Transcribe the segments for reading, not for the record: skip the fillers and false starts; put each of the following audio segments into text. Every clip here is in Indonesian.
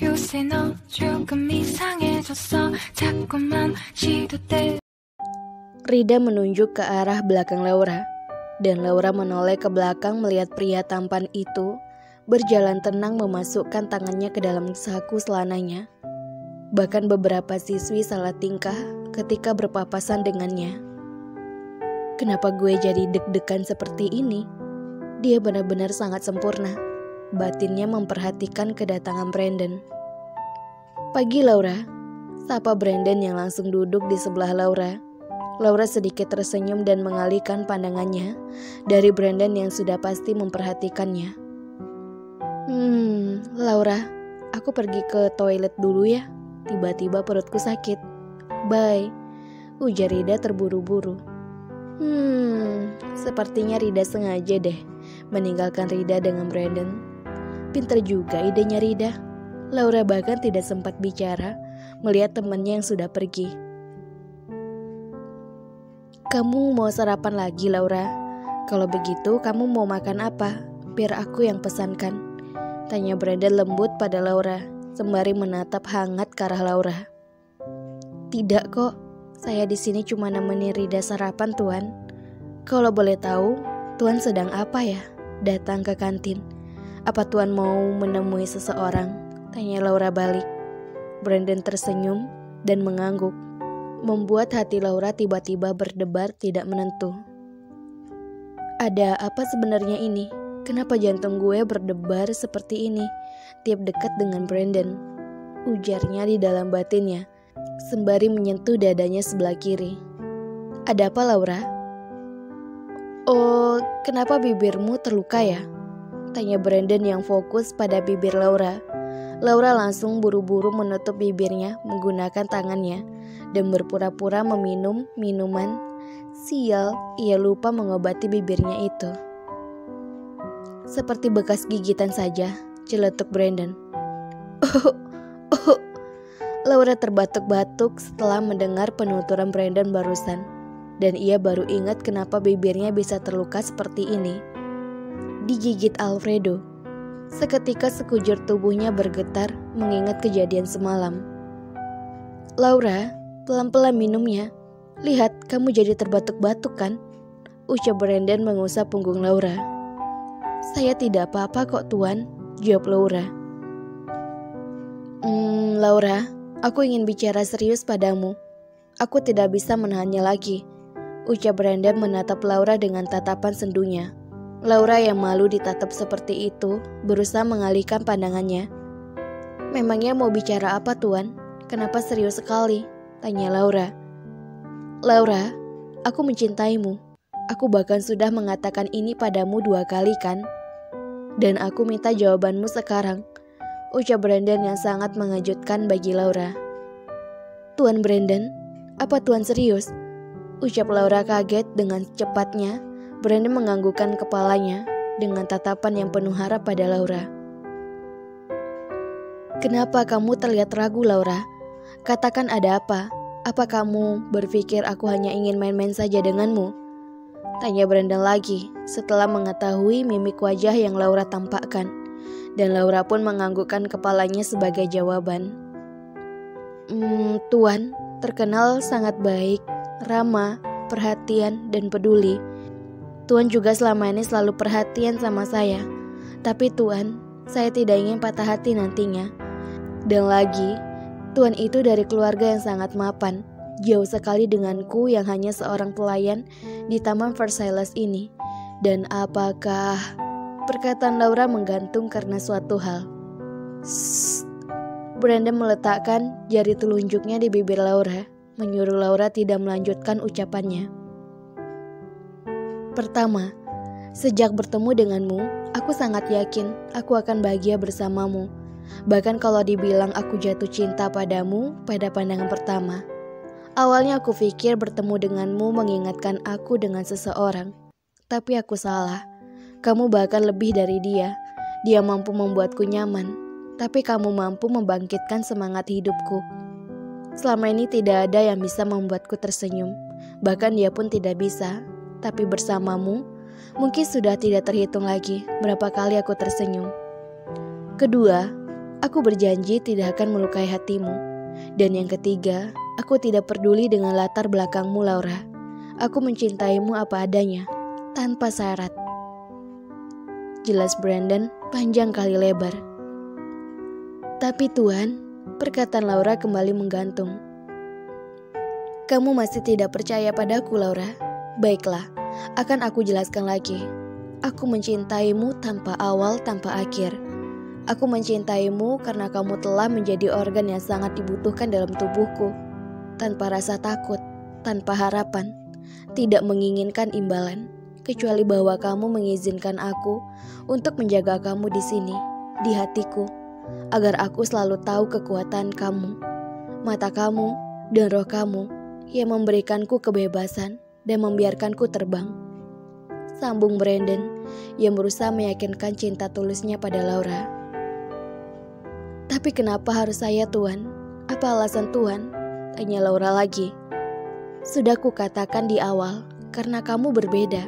요새 너 조금 이상해졌어 자꾸만 시도돼. Rida menunjuk ke arah belakang Laura, dan Laura menoleh ke belakang melihat pria tampan itu berjalan tenang memasukkan tangannya ke dalam saku celananya. Bahkan beberapa siswi salah tingkah ketika berpapasan dengannya. Kenapa gue jadi deg-degan seperti ini? Dia benar-benar sangat sempurna. Batinnya memperhatikan kedatangan Brandon. Pagi Laura, sapa Brandon yang langsung duduk di sebelah Laura. Laura sedikit tersenyum dan mengalihkan pandangannya dari Brandon yang sudah pasti memperhatikannya. Laura, aku pergi ke toilet dulu ya. Tiba-tiba perutku sakit. Bye, ujar Rida terburu-buru. Sepertinya Rida sengaja deh meninggalkan Rida dengan Brandon. Pinter juga idenya Rida. Laura bahkan tidak sempat bicara melihat temannya yang sudah pergi. Kamu mau sarapan lagi Laura? Kalau begitu kamu mau makan apa? Biar aku yang pesankan. Tanya Brandon lembut pada Laura sembari menatap hangat ke arah Laura. Tidak kok, saya di sini cuma nemenin Rida sarapan Tuan. Kalau boleh tahu, Tuan sedang apa ya? Datang ke kantin. Apa Tuan mau menemui seseorang? Tanya Laura balik. Brandon tersenyum dan mengangguk, membuat hati Laura tiba-tiba berdebar tidak menentu. Ada apa sebenarnya ini? Kenapa jantung gue berdebar seperti ini tiap dekat dengan Brandon? Ujarnya di dalam batinnya, sembari menyentuh dadanya sebelah kiri. Ada apa Laura? Oh, kenapa bibirmu terluka ya? Tanya Brandon yang fokus pada bibir Laura. Laura langsung buru-buru menutup bibirnya menggunakan tangannya dan berpura-pura meminum minuman. Sial, ia lupa mengobati bibirnya itu. Seperti bekas gigitan saja, celetuk Brandon. Laura terbatuk-batuk setelah mendengar penuturan Brandon barusan. Dan ia baru ingat kenapa bibirnya bisa terluka seperti ini. Digigit Alfredo. Seketika sekujur tubuhnya bergetar mengingat kejadian semalam. Laura, pelan-pelan minumnya. Lihat, kamu jadi terbatuk-batuk kan? Ucap Brandon mengusap punggung Laura. Saya tidak apa-apa kok Tuan, jawab Laura. Laura, aku ingin bicara serius padamu. Aku tidak bisa menahannya lagi, ucap Brandon menatap Laura dengan tatapan sendunya. Laura yang malu ditatap seperti itu berusaha mengalihkan pandangannya. Memangnya mau bicara apa Tuan? Kenapa serius sekali? Tanya Laura. Laura, aku mencintaimu. Aku bahkan sudah mengatakan ini padamu 2 kali kan? Dan aku minta jawabanmu sekarang, ucap Brandon yang sangat mengejutkan bagi Laura. Tuan Brandon, apa Tuan serius? Ucap Laura kaget dengan cepatnya. Brandon menganggukkan kepalanya dengan tatapan yang penuh harap pada Laura. Kenapa kamu terlihat ragu Laura? Katakan ada apa? Apa kamu berpikir aku hanya ingin main-main saja denganmu? Tanya Brandon lagi setelah mengetahui mimik wajah yang Laura tampakkan. Dan Laura pun menganggukkan kepalanya sebagai jawaban. Tuan terkenal sangat baik, ramah, perhatian, dan peduli. Tuan juga selama ini selalu perhatian sama saya. Tapi Tuan, saya tidak ingin patah hati nantinya. Dan lagi, Tuan itu dari keluarga yang sangat mapan, jauh sekali denganku yang hanya seorang pelayan di Taman Versailles ini. Dan apakah... Perkataan Laura menggantung karena suatu hal. Brandon meletakkan jari telunjuknya di bibir Laura, menyuruh Laura tidak melanjutkan ucapannya. Pertama, sejak bertemu denganmu, aku sangat yakin aku akan bahagia bersamamu. Bahkan kalau dibilang aku jatuh cinta padamu pada pandangan pertama. Awalnya aku pikir bertemu denganmu mengingatkan aku dengan seseorang. Tapi aku salah. Kamu bahkan lebih dari dia. Dia mampu membuatku nyaman. Tapi kamu mampu membangkitkan semangat hidupku. Selama ini tidak ada yang bisa membuatku tersenyum. Bahkan dia pun tidak bisa. Tapi bersamamu, mungkin sudah tidak terhitung lagi berapa kali aku tersenyum. Kedua, Aku berjanji tidak akan melukai hatimu. Dan yang ketiga, aku tidak peduli dengan latar belakangmu, Laura. Aku mencintaimu apa adanya, tanpa syarat. Jelas Brandon panjang kali lebar. Tapi Tuhan, perkataan Laura kembali menggantung. Kamu masih tidak percaya padaku, Laura? Baiklah, akan aku jelaskan lagi. Aku mencintaimu tanpa awal, tanpa akhir. Aku mencintaimu karena kamu telah menjadi organ yang sangat dibutuhkan dalam tubuhku. Tanpa rasa takut, tanpa harapan, tidak menginginkan imbalan. Kecuali bahwa kamu mengizinkan aku untuk menjaga kamu di sini, di hatiku. Agar aku selalu tahu kekuatan kamu, mata kamu, dan roh kamu yang memberikanku kebebasan dan membiarkanku terbang. Sambung Brandon yang berusaha meyakinkan cinta tulusnya pada Laura. Tapi kenapa harus saya, Tuhan? Apa alasan Tuhan? Tanya Laura lagi. Sudah kukatakan di awal, karena kamu berbeda.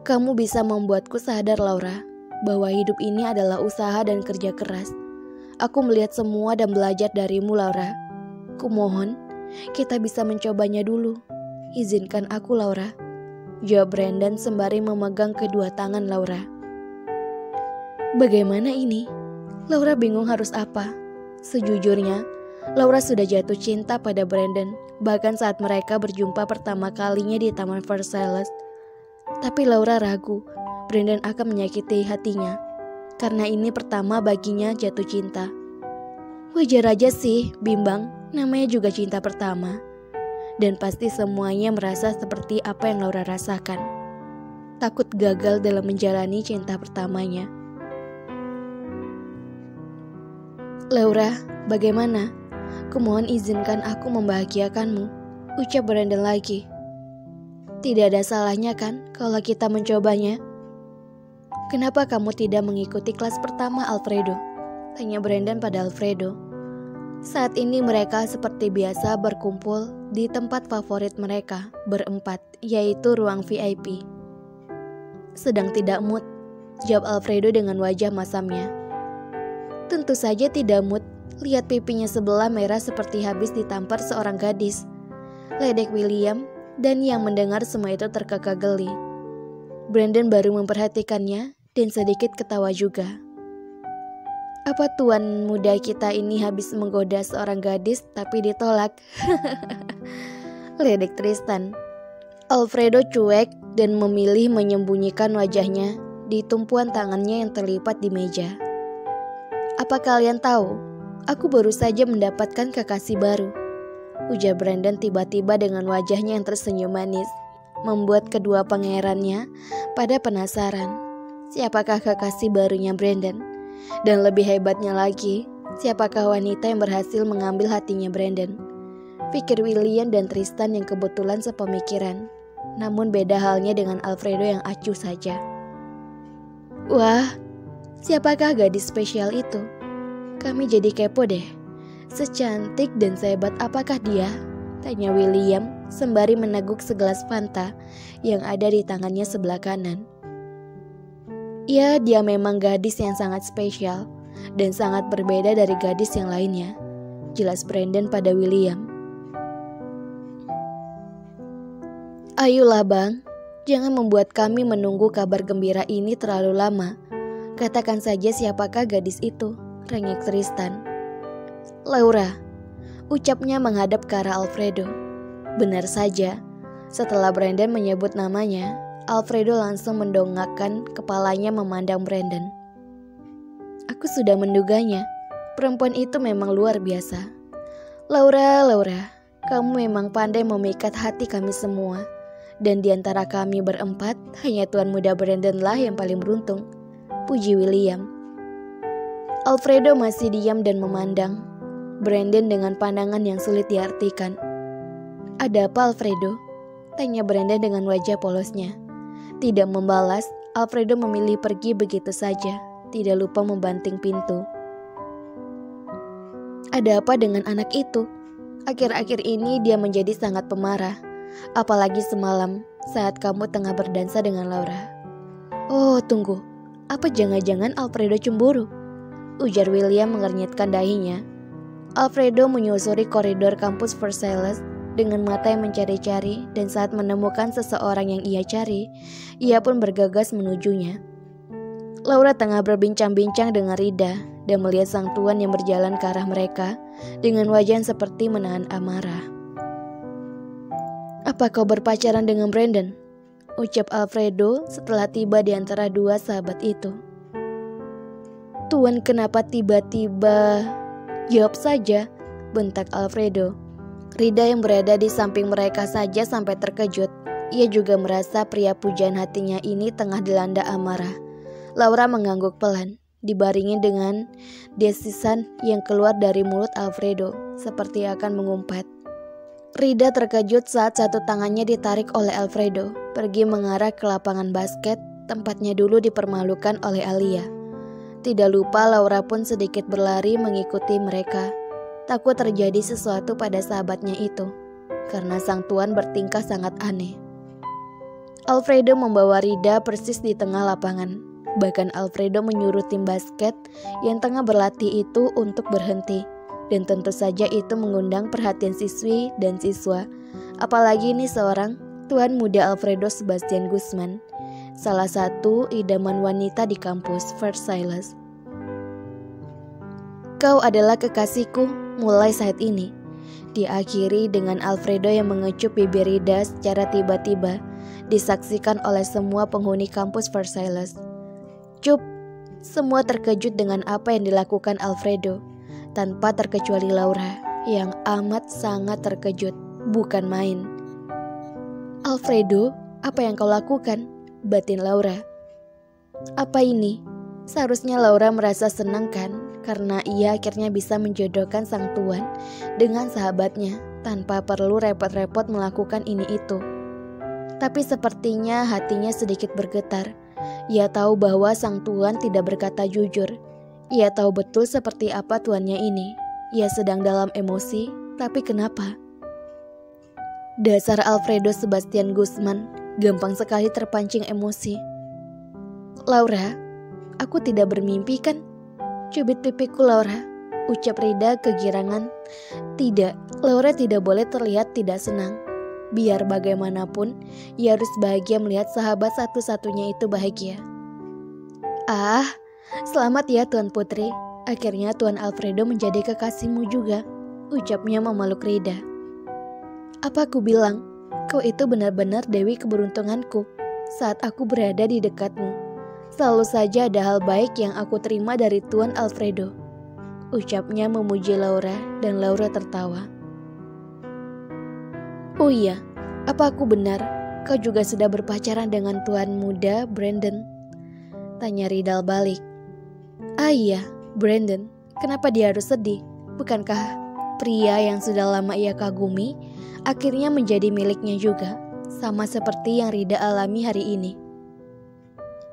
Kamu bisa membuatku sadar, Laura, bahwa hidup ini adalah usaha dan kerja keras. Aku melihat semua dan belajar darimu, Laura. Kumohon, kita bisa mencobanya dulu. Izinkan aku, Laura. Jawab Brandon sembari memegang kedua tangan Laura. Bagaimana ini? Laura bingung harus apa. Sejujurnya, Laura sudah jatuh cinta pada Brandon, bahkan saat mereka berjumpa pertama kalinya di Taman Versailles. Tapi Laura ragu, Brandon akan menyakiti hatinya, karena ini pertama baginya jatuh cinta. Wajar aja sih, bimbang, namanya juga cinta pertama. Dan pasti semuanya merasa seperti apa yang Laura rasakan. Takut gagal dalam menjalani cinta pertamanya. Laura, bagaimana? Kumohon izinkan aku membahagiakanmu, ucap Brandon lagi. Tidak ada salahnya kan kalau kita mencobanya? Kenapa kamu tidak mengikuti kelas pertama, Alfredo? Tanya Brandon pada Alfredo. Saat ini mereka seperti biasa berkumpul di tempat favorit mereka berempat, yaitu ruang VIP. Sedang tidak mood, jawab Alfredo dengan wajah masamnya. Tentu saja tidak mood, lihat pipinya sebelah merah seperti habis ditampar seorang gadis. Ledek William, dan yang mendengar semua itu terkekeh geli. Brandon baru memperhatikannya dan sedikit ketawa juga. Apa tuan muda kita ini habis menggoda seorang gadis tapi ditolak? Ledek Tristan. Alfredo cuek dan memilih menyembunyikan wajahnya di tumpuan tangannya yang terlipat di meja. Apa kalian tahu? Aku baru saja mendapatkan kekasih baru, ujar Brandon tiba-tiba dengan wajahnya yang tersenyum manis, membuat kedua pangerannya pada penasaran. Siapakah kekasih barunya Brandon? Dan lebih hebatnya lagi, siapakah wanita yang berhasil mengambil hatinya Brandon? Pikir William dan Tristan yang kebetulan sepemikiran. Namun beda halnya dengan Alfredo yang acuh saja. Wah, siapakah gadis spesial itu? Kami jadi kepo deh. Secantik dan sehebat apakah dia? Tanya William sembari meneguk segelas Fanta yang ada di tangannya sebelah kanan. Ya, dia memang gadis yang sangat spesial dan sangat berbeda dari gadis yang lainnya, jelas Brandon pada William. Ayolah bang, jangan membuat kami menunggu kabar gembira ini terlalu lama. Katakan saja siapakah gadis itu, rengek Tristan. Laura, ucapnya menghadap ke arah Alfredo. Benar saja, setelah Brandon menyebut namanya, Alfredo langsung mendongakkan kepalanya memandang Brandon. Aku sudah menduganya, perempuan itu memang luar biasa. Laura, kamu memang pandai memikat hati kami semua. Dan di antara kami berempat, hanya tuan muda Brandon lah yang paling beruntung, puji William. Alfredo masih diam dan memandang Brandon dengan pandangan yang sulit diartikan. Ada apa Alfredo? Tanya Brandon dengan wajah polosnya. Tidak membalas, Alfredo memilih pergi begitu saja, tidak lupa membanting pintu. Ada apa dengan anak itu? Akhir-akhir ini dia menjadi sangat pemarah. Apalagi semalam saat kamu tengah berdansa dengan Laura. Oh tunggu, apa jangan-jangan Alfredo cemburu? ujar William mengernyitkan dahinya. Alfredo menyusuri koridor kampus Versailles dengan mata yang mencari-cari, dan saat menemukan seseorang yang ia cari, ia pun bergegas menujunya. Laura tengah berbincang-bincang dengan Rida dan melihat sang tuan yang berjalan ke arah mereka dengan wajah yang seperti menahan amarah. "Apa kau berpacaran dengan Brandon?" ucap Alfredo setelah tiba di antara dua sahabat itu. "Tuan, kenapa tiba-tiba?" "Jawab saja," bentak Alfredo. Rida yang berada di samping mereka saja sampai terkejut. Ia juga merasa pria pujaan hatinya ini tengah dilanda amarah. Laura mengangguk pelan, dibaringi dengan desisan yang keluar dari mulut Alfredo, seperti akan mengumpat. Rida terkejut saat satu tangannya ditarik oleh Alfredo, pergi mengarah ke lapangan basket, tempatnya dulu dipermalukan oleh Alia. Tidak lupa Laura pun sedikit berlari mengikuti mereka. Takut terjadi sesuatu pada sahabatnya itu, karena sang tuan bertingkah sangat aneh. Alfredo membawa Rida persis di tengah lapangan. Bahkan Alfredo menyuruh tim basket yang tengah berlatih itu untuk berhenti. Dan tentu saja itu mengundang perhatian siswi dan siswa. Apalagi ini seorang tuan muda Alfredo Sebastian Guzman, salah satu idaman wanita di kampus Versailles. "Kau adalah kekasihku mulai saat ini," diakhiri dengan Alfredo yang mengecup bibir Rida secara tiba-tiba, disaksikan oleh semua penghuni kampus Versailles. "Cup!" Semua terkejut dengan apa yang dilakukan Alfredo, tanpa terkecuali Laura yang amat sangat terkejut, bukan main. "Alfredo, apa yang kau lakukan?" batin Laura. "Apa ini?" Seharusnya Laura merasa senang kan, karena ia akhirnya bisa menjodohkan sang tuan dengan sahabatnya tanpa perlu repot-repot melakukan ini itu. Tapi sepertinya hatinya sedikit bergetar. Ia tahu bahwa sang tuan tidak berkata jujur. Ia tahu betul seperti apa tuannya ini. Ia sedang dalam emosi, tapi kenapa? Dasar Alfredo Sebastian Guzman, gampang sekali terpancing emosi. "Laura, aku tidak bermimpi kan?" "Cubit pipiku, Laura," ucap Rida kegirangan. Tidak, Laura tidak boleh terlihat tidak senang. Biar bagaimanapun, ia harus bahagia melihat sahabat satu-satunya itu bahagia. "Ah, selamat ya Tuan Putri. Akhirnya Tuan Alfredo menjadi kekasihmu juga," ucapnya memeluk Rida. "Apa aku bilang? Kau itu benar-benar dewi keberuntunganku saat aku berada di dekatmu. Selalu saja ada hal baik yang aku terima dari Tuan Alfredo," ucapnya memuji Laura, dan Laura tertawa. "Oh iya, apa aku benar? Kau juga sudah berpacaran dengan tuan muda Brandon?" tanya Ridal balik. "Ah iya, Brandon. Kenapa dia harus sedih? Bukankah pria yang sudah lama ia kagumi akhirnya menjadi miliknya juga, sama seperti yang Rida alami hari ini?"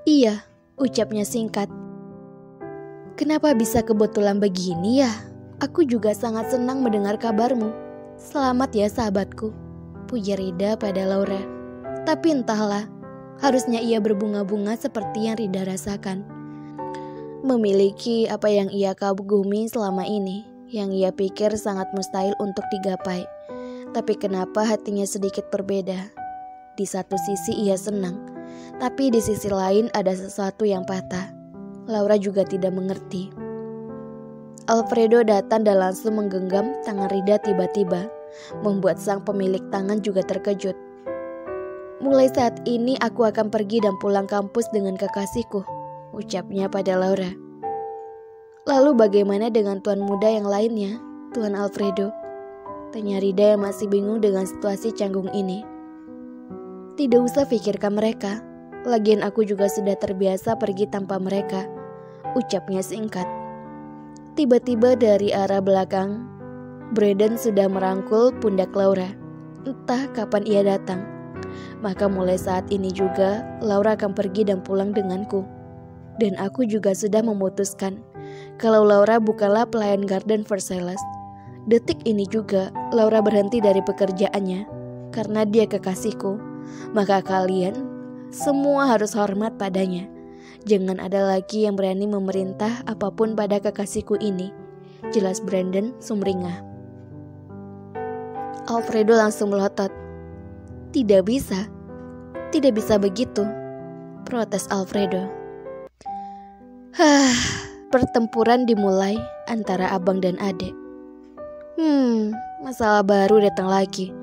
"Iya," ucapnya singkat. "Kenapa bisa kebetulan begini ya? Aku juga sangat senang mendengar kabarmu. Selamat ya sahabatku," puji Rida pada Laura. Tapi entahlah, harusnya ia berbunga-bunga seperti yang Rida rasakan. Memiliki apa yang ia kagumi selama ini, yang ia pikir sangat mustahil untuk digapai. Tapi kenapa hatinya sedikit berbeda? Di satu sisi ia senang, tapi di sisi lain ada sesuatu yang patah. Laura juga tidak mengerti. Alfredo datang dan langsung menggenggam tangan Rida tiba-tiba, membuat sang pemilik tangan juga terkejut. "Mulai saat ini aku akan pergi dan pulang kampus dengan kekasihku," ucapnya pada Laura. "Lalu bagaimana dengan tuan muda yang lainnya, Tuan Alfredo?" tanya Rida yang masih bingung dengan situasi canggung ini. "Tidak usah pikirkan mereka. Lagian aku juga sudah terbiasa pergi tanpa mereka," ucapnya singkat. Tiba-tiba dari arah belakang, Brandon sudah merangkul pundak Laura. Entah kapan ia datang. "Maka mulai saat ini juga Laura akan pergi dan pulang denganku. Dan aku juga sudah memutuskan kalau Laura bukanlah pelayan Garden Versailles. Detik ini juga Laura berhenti dari pekerjaannya karena dia kekasihku. Maka kalian semua harus hormat padanya. Jangan ada lagi yang berani memerintah apapun pada kekasihku ini. Jelas Brandon sumringah. Alfredo langsung melotot. Tidak bisa begitu, protes Alfredo. Pertempuran dimulai antara abang dan adik. Masalah baru datang lagi,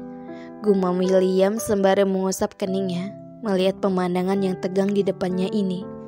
gumam William sembari mengusap keningnya melihat pemandangan yang tegang di depannya ini.